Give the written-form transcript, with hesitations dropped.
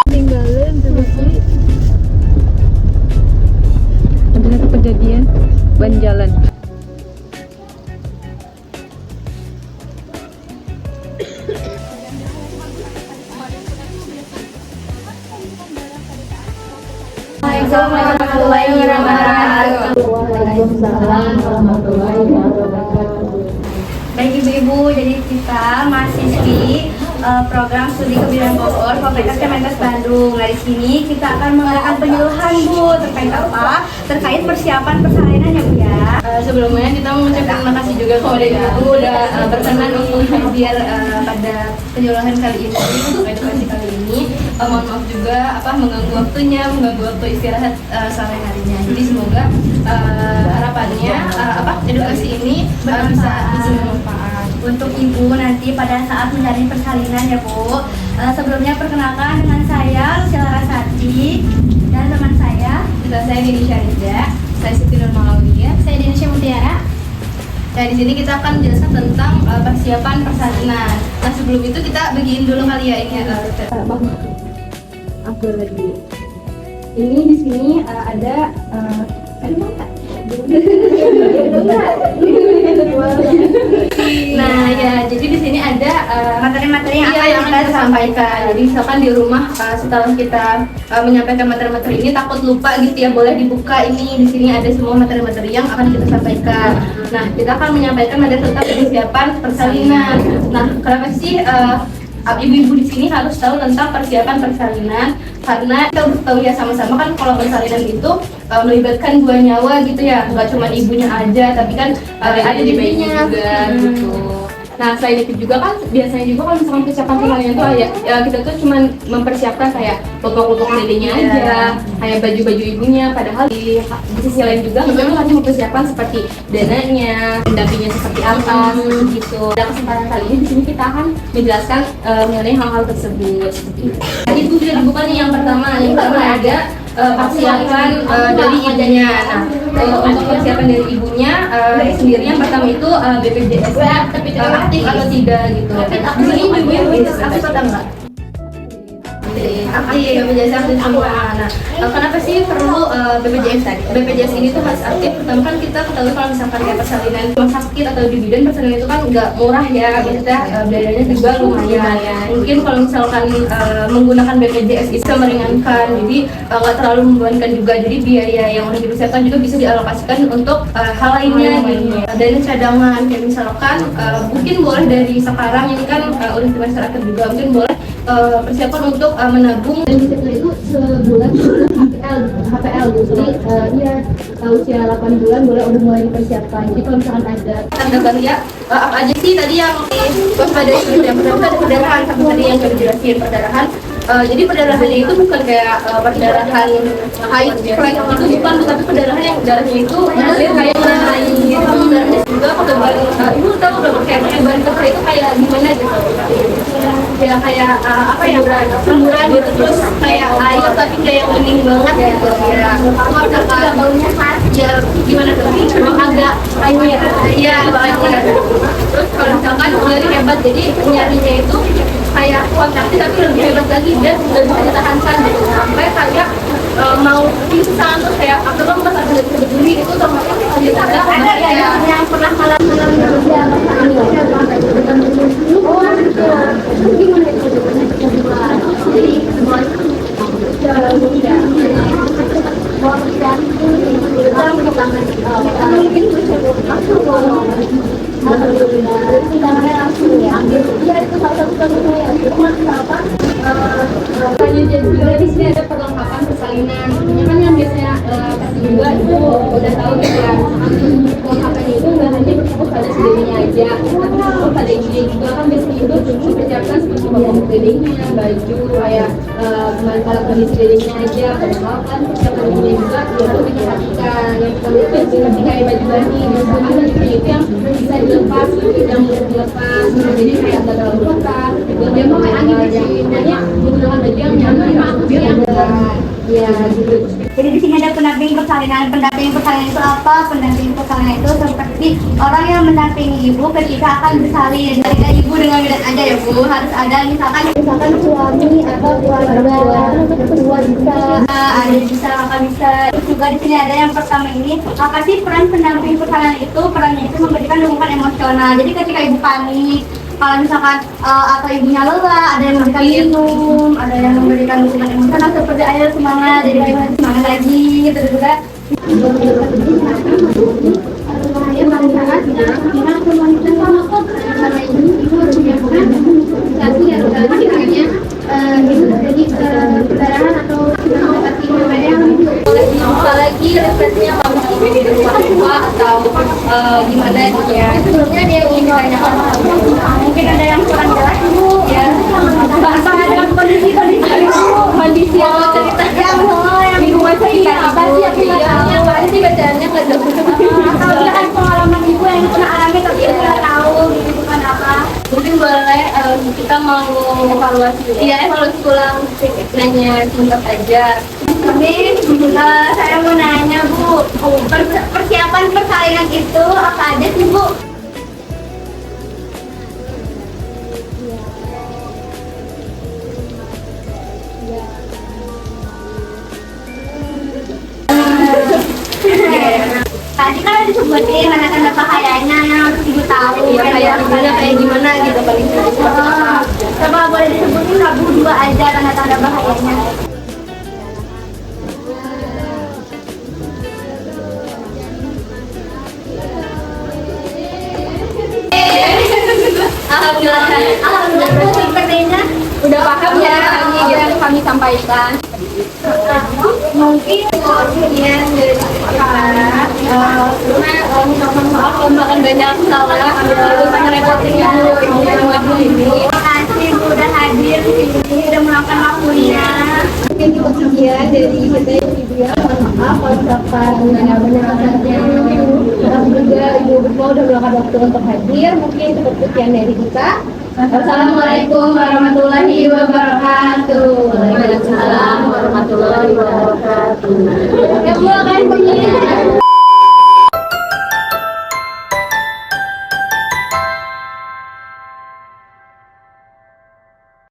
Tinggalin terus sih. Ada kejadian ban jalan. Assalamualaikum warahmatullahi wabarakatuh. Waalaikumsalam warahmatullahi wabarakatuh. Baik ibu-ibu, jadi kita mahasiswi program studi kebidanan Bogor Fakultas Kemenkes Bandung. Nah di sini kita akan mengadakan penyuluhan Bu terkait apa? Terkait persiapan persalinan ya Bu ya. Sebelumnya kita mengucapkan terima kasih juga kepada ibu udah berkenan untuk hadir pada penyuluhan kali ini untuk edukasi kali ini. Mohon maaf juga mengganggu waktunya, mengganggu waktu istirahat sore harinya. Jadi semoga harapannya edukasi ini bisa bermanfaat Untuk ibu nanti pada saat menjalani persalinan ya Bu. Sebelumnya perkenalkan dengan saya Lucia Larasati dan teman saya. Saya Dini Syarida, saya Siti Nur Maulawiyah, Saya Dinisha Mutiara. Nah, di sini kita akan menjelaskan tentang persiapan persalinan. Nah, sebelum itu kita bagiin dulu kali ya ini Aku lagi. Ini di sini ada Nah ya, jadi di sini ada Materi-materi yang yang akan kita sampaikan. Jadi misalkan di rumah setelah kita menyampaikan materi-materi ini takut lupa gitu ya, boleh dibuka ini. Di sini ada semua materi-materi yang akan kita sampaikan. Nah, kita akan menyampaikan materi tentang persiapan persalinan. Nah, kenapa sih ibu-ibu di sini harus tahu tentang persiapan persalinan? Karena kita udah tahu ya sama-sama kan kalau persalinan itu melibatkan dua nyawa gitu ya, nggak cuma ibunya aja, tapi kan ada di bayinya juga gitu. Nah, selain itu juga kan biasanya juga kalau misalkan persiapan persalinan itu ya kita tuh cuma mempersiapkan kayak popok-popok dedenya aja, kayak baju-baju ibunya, padahal di sisi lain juga memang harus mempersiapkan seperti dananya, pendampingnya seperti apa gitu. Dalam kesempatan kali ini di sini kita akan menjelaskan mengenai hal-hal tersebut. Jadi ibu sudah dibuka nih yang pertama ada persiapan dari ibunya. Nah, untuk persiapan dari ibunya sendiri yang pertama itu BPJS-nya aktif atau tidak gitu. Di sini ibunya aktif atau enggak? Aktif, BPJS aktif semua. Nah, kenapa sih perlu BPJS tadi? BPJS ini tuh harus aktif. Pertama kan kita ketahui kalau misalkan kayak persalinan rumah sakit atau di bidan persalinan itu kan nggak murah ya, kita biayanya juga lumayan. Mungkin kalau misalkan menggunakan BPJS itu meringankan, jadi nggak terlalu membebankan juga. Jadi biaya yang udah dipersiapkan juga bisa dialokasikan untuk hal lainnya gitu. Dana cadangan kayak misalkan mungkin boleh dari sekarang ini kan udah semester akhir juga, mungkin boleh persiapan untuk menabung, dan setelah itu sebulan HPL gitu. Jadi dia usia 8 bulan boleh udah mulai dipersiapkan. Jadi kalau misalkan ada tanda bahaya apa aja sih tadi yang waspadai gitu. Yang pertama ada perdarahan, sama tadi yang sudah dijelasin perdarahan. Jadi perdarahannya itu bukan kayak perdarahan haid flag itu bukan, tapi perdarahan yang darahnya itu mengalir kayak air gitu. Darahnya juga ketebalan ibu tahu udah kayak ketebalan darah itu kayak gimana gitu. Ya kayak apa ya, semburan gitu, terus kayak air tapi kayak yang bening banget gitu ya. Warna baunya khas ya, gimana tuh? Memang agak air ya, air. Terus kalau misalkan dari hebat, jadi nyarinya itu kayak kontraksi tapi lebih hebat lagi dan nggak bisa ditahankan gitu, sampai kayak mau pingsan terus kayak aku kan pas ada berdiri itu termasuk ada yang pernah malam-malam juga di sini ada perlengkapan persalinan. Sebenarnya kan yang biasanya pasti juga itu udah tahu gitu ya. Perlengkapannya itu nggak hanya berfokus pada sedeminya aja, tapi berfokus pada ibunya juga. Kan biasanya itu dipersiapkan seperti popok dedenya, baju kayak kalau kondisi dedenya aja, padahal kan persiapan ibunya juga harus diperhatikan. Yang pertama itu seperti kayak baju bayi, misalkan bajunya itu yang bisa dilepas, yang mudah dilepas, jadi kayak agak terlalu ketat. Dia pakai angin yang menggunakan baju yang nyaman, yang ya gitu. Jadi di sini ada pendamping persalinan. Pendamping persalinan itu apa? Pendamping persalinan itu seperti orang yang mendampingi ibu ketika akan bersalin. Ketika ibu dengan bidan aja ya Bu, harus ada misalkan suami atau keluarga, ketua bisa, ada bisa, kakak bisa. Terus juga di sini ada yang pertama ini, apa sih peran pendamping persalinan itu? Perannya itu memberikan dukungan emosional. Jadi ketika ibu panik, kalau misalkan atau ibunya lelah, ada yang memberikan minum, ada yang memberikan dukungan emosional seperti ayo semangat, jadi ayo semangat lagi, terus juga bisa lagi refleksinya kamu di rumah atau gimana gitu ya. Sebelumnya dia ingin ditanyakan mungkin ada yang kurang jelas Bu ya bahasa dengan kondisi yang mau cerita yang di rumah cerita apa sih yang mana sih bacaannya nggak jelas. atau misalkan pengalaman ibu yang pernah alami tapi ibu nggak tahu gitu bukan apa. Mungkin boleh kita mau evaluasi ya, evaluasi ulang nanya sebentar aja. Tapi saya mau nanya Bu, persiapan persalinan itu apa aja sih Bu? Tadi kan disebutin tanda-tanda bahayanya yang harus ibu tahu. Ya kayak gimana gitu paling. Coba boleh disebutin nggak Bu, dua aja tanda-tanda bahayanya. Alhamdulillah Bu, sepertinya Udah paham ya yang kami sampaikan. mungkin kemudian dari Karena misalkan maaf kalau makan banyak salah, itu kan repotin ibu ini. terima kasih Bu udah hadir di sini, udah meluangkan waktunya. Mungkin itu sekian dari kita ibu ya. Mohon maaf kalau misalkan benar-benarnya. Terus juga ibu Bisma udah meluangkan waktu untuk hadir. Mungkin cukup sekian dari kita. Assalamualaikum warahmatullahi wabarakatuh. Waalaikumsalam warahmatullahi wabarakatuh. Ya Bu, akan